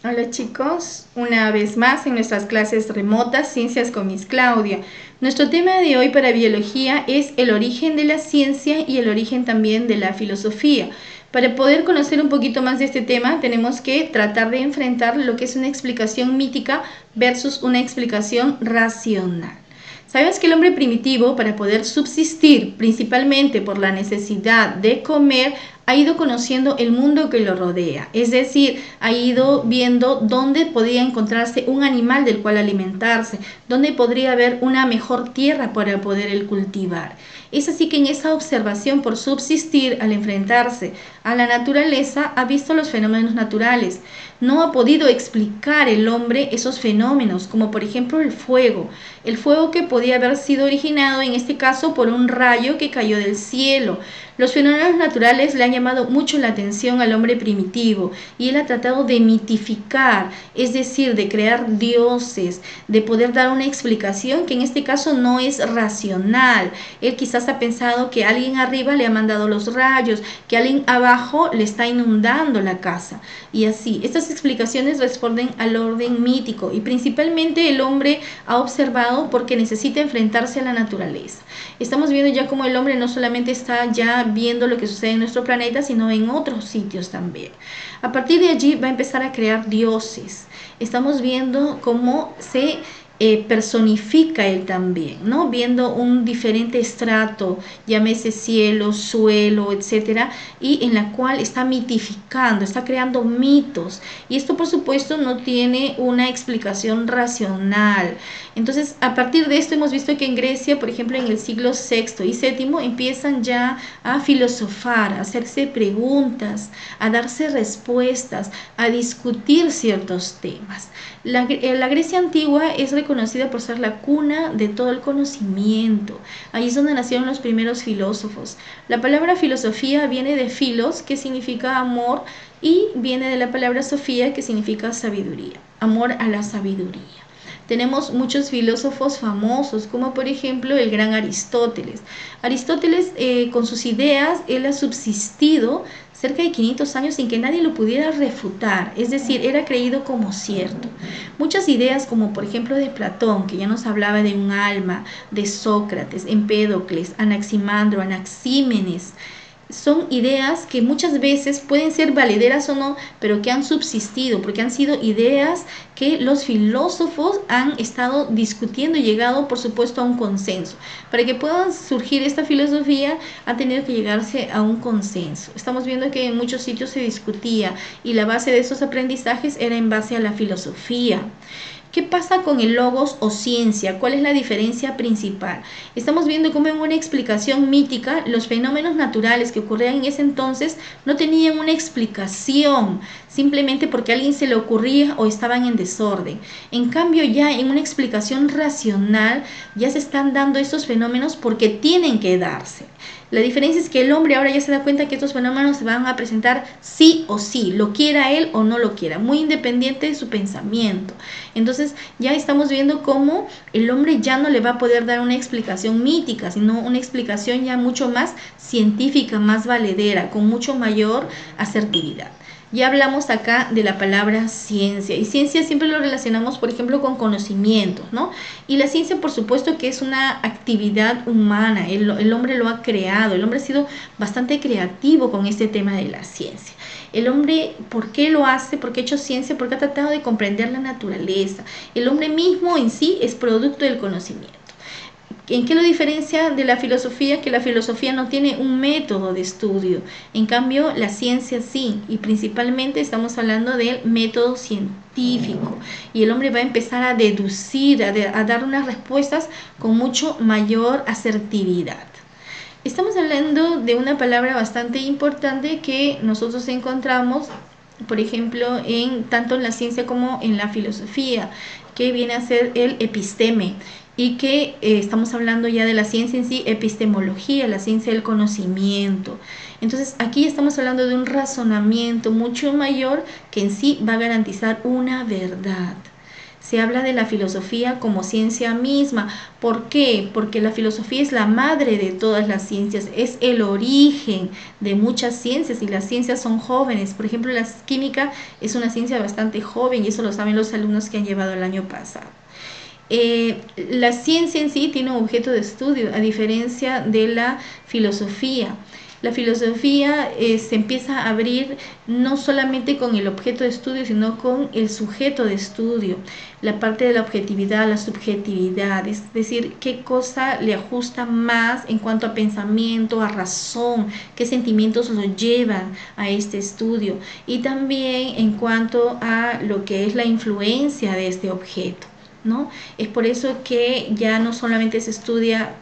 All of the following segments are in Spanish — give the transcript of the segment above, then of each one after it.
Hola chicos, una vez más en nuestras clases remotas Ciencias con Miss Claudia. Nuestro tema de hoy para biología es el origen de la ciencia y el origen también de la filosofía. Para poder conocer un poquito más de este tema tenemos que tratar de enfrentar lo que es una explicación mítica versus una explicación racional. Sabemos que el hombre primitivo, para poder subsistir principalmente por la necesidad de comer, ha ido conociendo el mundo que lo rodea, es decir, ha ido viendo dónde podía encontrarse un animal del cual alimentarse, dónde podría haber una mejor tierra para poder el cultivar. Es así que en esa observación por subsistir, al enfrentarse a la naturaleza, ha visto los fenómenos naturales. No ha podido explicar el hombre esos fenómenos, como por ejemplo el fuego que podía haber sido originado en este caso por un rayo que cayó del cielo. Los fenómenos naturales le han llamado mucho la atención al hombre primitivo y él ha tratado de mitificar, es decir, de crear dioses, de poder dar una explicación que en este caso no es racional. Él quizás ha pensado que alguien arriba le ha mandado los rayos, que alguien abajo le está inundando la casa. Y así, estas explicaciones responden al orden mítico y principalmente el hombre ha observado porque necesita enfrentarse a la naturaleza. Estamos viendo ya cómo el hombre no solamente está ya viendo lo que sucede en nuestro planeta, sino en otros sitios también. A partir de allí va a empezar a crear dioses. Estamos viendo cómo se personifica él también, ¿no? Viendo un diferente estrato, llámese cielo, suelo, etcétera, y en la cual está mitificando, está creando mitos. Y esto, por supuesto, no tiene una explicación racional. Entonces, a partir de esto hemos visto que en Grecia, por ejemplo, en el siglo VI y VII, empiezan ya a filosofar, a hacerse preguntas, a darse respuestas, a discutir ciertos temas. La Grecia antigua es reconocida por ser la cuna de todo el conocimiento. Ahí es donde nacieron los primeros filósofos. La palabra filosofía viene de filos, que significa amor, y viene de la palabra sofía, que significa sabiduría, amor a la sabiduría. Tenemos muchos filósofos famosos, como por ejemplo el gran Aristóteles. Aristóteles, con sus ideas, él ha subsistido cerca de 500 años sin que nadie lo pudiera refutar, es decir, era creído como cierto. Muchas ideas, como por ejemplo de Platón, que ya nos hablaba de un alma, de Sócrates, Empédocles, Anaximandro, Anaxímenes, son ideas que muchas veces pueden ser valederas o no, pero que han subsistido, porque han sido ideas que los filósofos han estado discutiendo y llegado, por supuesto, a un consenso. Para que pueda surgir esta filosofía, ha tenido que llegarse a un consenso. Estamos viendo que en muchos sitios se discutía y la base de esos aprendizajes era en base a la filosofía. ¿Qué pasa con el logos o ciencia? ¿Cuál es la diferencia principal? Estamos viendo cómo en una explicación mítica los fenómenos naturales que ocurrían en ese entonces no tenían una explicación, simplemente porque a alguien se le ocurría o estaban en desorden. En cambio, ya en una explicación racional ya se están dando estos fenómenos porque tienen que darse. La diferencia es que el hombre ahora ya se da cuenta que estos fenómenos se van a presentar sí o sí, lo quiera él o no lo quiera, muy independiente de su pensamiento. Entonces ya estamos viendo cómo el hombre ya no le va a poder dar una explicación mítica, sino una explicación ya mucho más científica, más valedera, con mucho mayor asertividad. Ya hablamos acá de la palabra ciencia, y ciencia siempre lo relacionamos, por ejemplo, con conocimientos, ¿no? Y la ciencia, por supuesto, que es una actividad humana, el hombre lo ha creado, el hombre ha sido bastante creativo con este tema de la ciencia. El hombre, ¿por qué lo hace? Porque ha hecho ciencia, porque ha tratado de comprender la naturaleza. El hombre mismo en sí es producto del conocimiento. ¿En qué lo diferencia de la filosofía? Que la filosofía no tiene un método de estudio. En cambio, la ciencia sí, y principalmente estamos hablando del método científico. Y el hombre va a empezar a deducir, a dar unas respuestas con mucho mayor asertividad. Estamos hablando de una palabra bastante importante que nosotros encontramos, por ejemplo, tanto en la ciencia como en la filosofía, que viene a ser el episteme, y que estamos hablando ya de la ciencia en sí, epistemología, la ciencia del conocimiento. Entonces aquí estamos hablando de un razonamiento mucho mayor que en sí va a garantizar una verdad. Se habla de la filosofía como ciencia misma. ¿Por qué? Porque la filosofía es la madre de todas las ciencias, es el origen de muchas ciencias y las ciencias son jóvenes. Por ejemplo, la química es una ciencia bastante joven y eso lo saben los alumnos que han llevado el año pasado. La ciencia en sí tiene un objeto de estudio, a diferencia de la filosofía. La filosofía se empieza a abrir no solamente con el objeto de estudio, sino con el sujeto de estudio, la parte de la objetividad, la subjetividad, es decir, qué cosa le ajusta más en cuanto a pensamiento, a razón, qué sentimientos lo llevan a este estudio y también en cuanto a lo que es la influencia de este objeto, ¿no? Es por eso que ya no solamente se estudia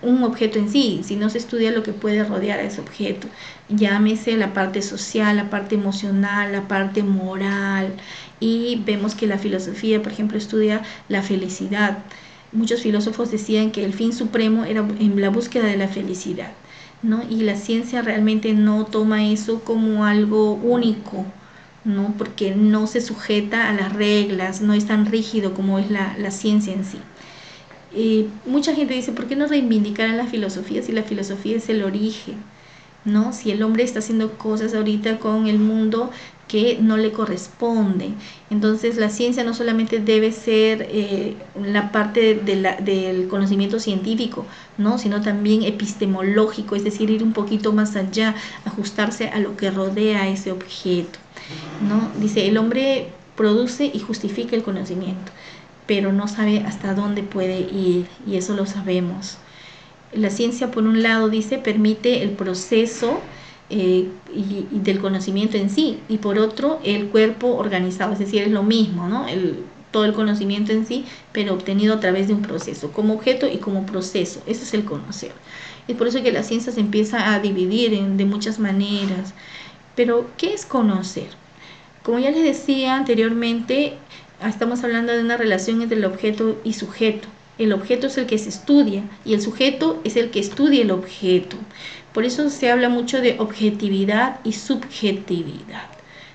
un objeto en sí, sino se estudia lo que puede rodear a ese objeto. Llámese la parte social, la parte emocional, la parte moral. Y vemos que la filosofía, por ejemplo, estudia la felicidad. Muchos filósofos decían que el fin supremo era en la búsqueda de la felicidad, ¿no? Y la ciencia realmente no toma eso como algo único, ¿no? Porque no se sujeta a las reglas, no es tan rígido como es la ciencia en sí. Mucha gente dice, ¿por qué no reivindicar a la filosofía si la filosofía es el origen? ¿No? Si el hombre está haciendo cosas ahorita con el mundo que no le corresponde. Entonces la ciencia no solamente debe ser la parte del conocimiento científico, ¿no? Sino también epistemológico, es decir, ir un poquito más allá, ajustarse a lo que rodea ese objeto, ¿no? Dice, el hombre produce y justifica el conocimiento, pero no sabe hasta dónde puede ir, y eso lo sabemos. La ciencia, por un lado, dice, permite el proceso y del conocimiento en sí, y por otro, el cuerpo organizado, es decir, es lo mismo, ¿no? Todo el conocimiento en sí, pero obtenido a través de un proceso, como objeto y como proceso. Ese es el conocer. Es por eso que la ciencia se empieza a dividir de muchas maneras. Pero, ¿qué es conocer? Como ya les decía anteriormente, estamos hablando de una relación entre el objeto y sujeto. El objeto es el que se estudia y el sujeto es el que estudia el objeto. Por eso se habla mucho de objetividad y subjetividad,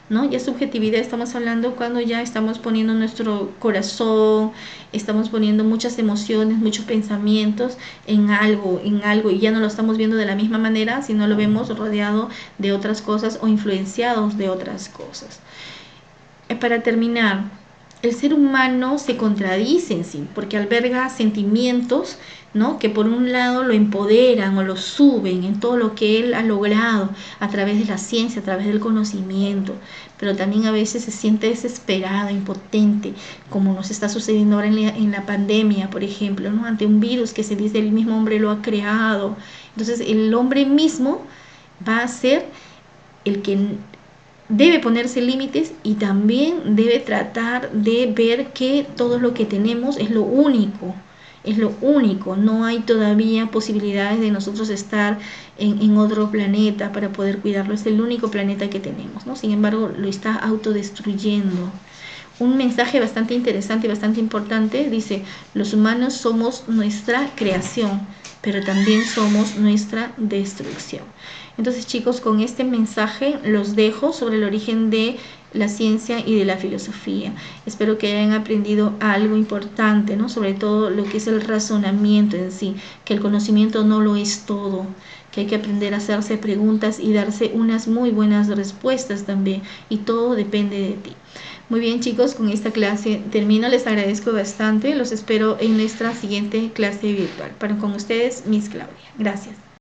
¿no? Ya subjetividad estamos hablando cuando ya estamos poniendo nuestro corazón, estamos poniendo muchas emociones, muchos pensamientos en algo, y ya no lo estamos viendo de la misma manera, sino lo vemos rodeado de otras cosas o influenciados de otras cosas. Para terminar, el ser humano se contradice en sí, porque alberga sentimientos, ¿no? Que por un lado lo empoderan o lo suben en todo lo que él ha logrado a través de la ciencia, a través del conocimiento, pero también a veces se siente desesperado, impotente, como nos está sucediendo ahora en la pandemia, por ejemplo, ¿no? Ante un virus que se dice el mismo hombre lo ha creado. Entonces el hombre mismo va a ser el que debe ponerse límites y también debe tratar de ver que todo lo que tenemos es lo único, no hay todavía posibilidades de nosotros estar en otro planeta para poder cuidarlo, es el único planeta que tenemos, ¿no? Sin embargo, lo está autodestruyendo. Un mensaje bastante interesante y bastante importante dice, los humanos somos nuestra creación, pero también somos nuestra destrucción. Entonces, chicos, con este mensaje los dejo sobre el origen de la ciencia y de la filosofía. Espero que hayan aprendido algo importante, ¿no? Sobre todo lo que es el razonamiento en sí, que el conocimiento no lo es todo, que hay que aprender a hacerse preguntas y darse unas muy buenas respuestas también, y todo depende de ti. Muy bien, chicos, con esta clase termino. Les agradezco bastante. Los espero en nuestra siguiente clase virtual. Para con ustedes, Miss Claudia. Gracias.